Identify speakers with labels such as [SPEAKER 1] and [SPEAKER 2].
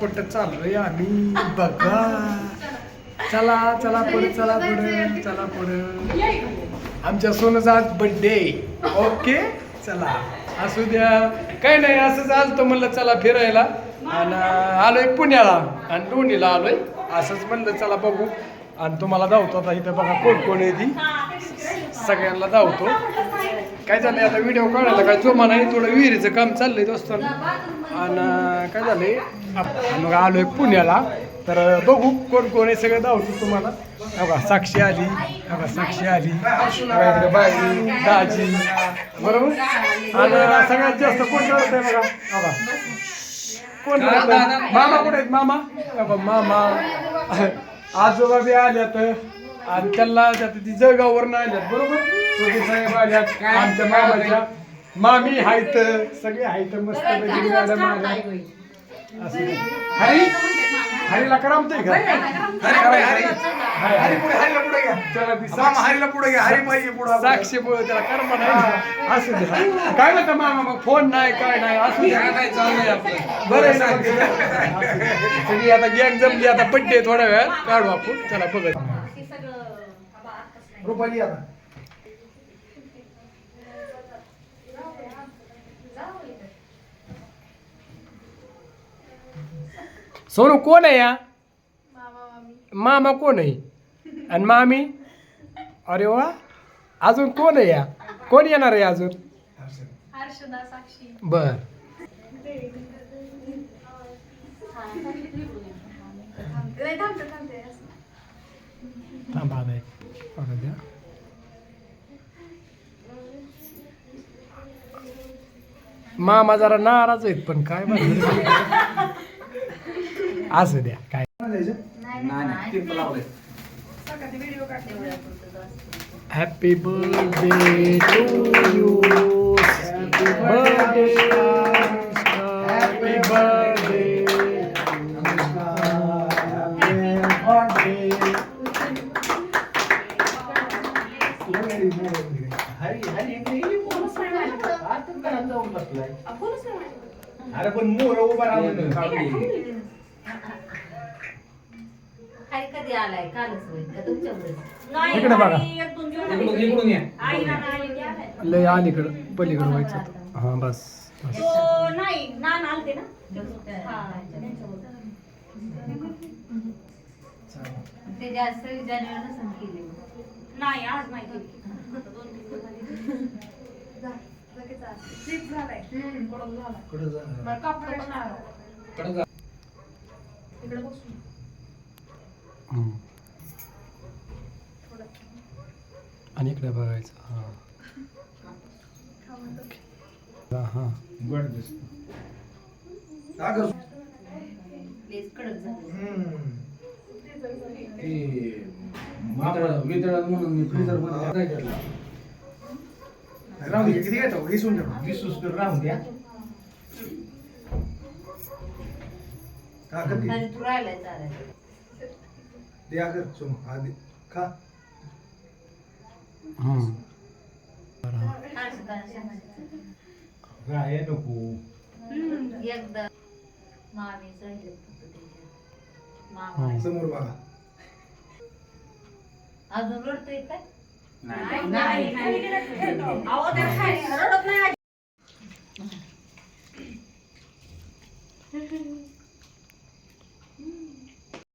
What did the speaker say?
[SPEAKER 1] कुठं चाललोय आम्ही बघा. चला चला पुढे चला पुढे चला पुढे. आमच्या सोनूचा आज बर्थडे. ओके चला असू द्या काही नाही. असंच आलतो म्हणलं चला फिरायला आणि आलोय पुण्याला आणि दोन्हीला आलोय. असंच म्हणलं चला बघू आणि तुम्हाला धावतो आता. इथं बघा कोण कोण आहे ती सगळ्यांना धावतो. काय झालंय आता व्हिडिओ काढायला काय जोमा नाही. थोडं विहिरीचं काम चाललंय दोस्तांना आणि काय झालंय मग आलोय पुण्याला. तर बघू कोण कोण आहे सगळं धावतो तुम्हाला. बघा साक्षी आली. बघा साक्षी आली. बाई दाजी बरोबर. आणि सगळ्यात जास्त कोण धावत आहे बघा. बघा कोण मामा कुठे आहेत मामा. बघा मामा आजोबा बी आल्यात आणि त्यांना ती जळगाववरून आल्यात बरोबर. साहेब आल्यात आमच्या मामाच्या मामी आहेत सगळे आहेत मस्त मॅडम आल्या. हरी हरीला करमतंय का. साक्षी त्याला कर्म नाही असू द्या. काय म्हणता मामा मग फोन नाही काय नाही असू द्या. बरं सगळी आता गँग जमली. आता बड्डे थोड्या वेळात काढू आपण. चला बघत रुपाली आता सोनू कोण आहे या. मामा कोण आहे आणि मामी. अरे वा अजून कोण आहे या. कोण येणार आहे अजून. बर थांबा द्या. मामा जरा नाराज आहेत पण काय असं द्या काय. Happy birthday to you. Happy birthday happy birthday
[SPEAKER 2] अरे पण मोर उभा राहून कधी आलाय कालच होईल का तुमच्याकडे.
[SPEAKER 1] इकडे बघा
[SPEAKER 2] इकडून या.
[SPEAKER 1] लय अलीकडं पलीकडं व्हायचं होतं. हा बस
[SPEAKER 2] नाही नान आलते ना. ते जास्त जानेवारी केले नाही आज नाही केली.
[SPEAKER 1] आणि इकडे बघायचं. हा हा राहून द्या किती घेतो विसून राहून द्या. द्या कर सोम आधी खा. काय नको
[SPEAKER 2] एकदा मामी
[SPEAKER 1] समोर बघा.
[SPEAKER 2] अजून रडतोय काय. नाही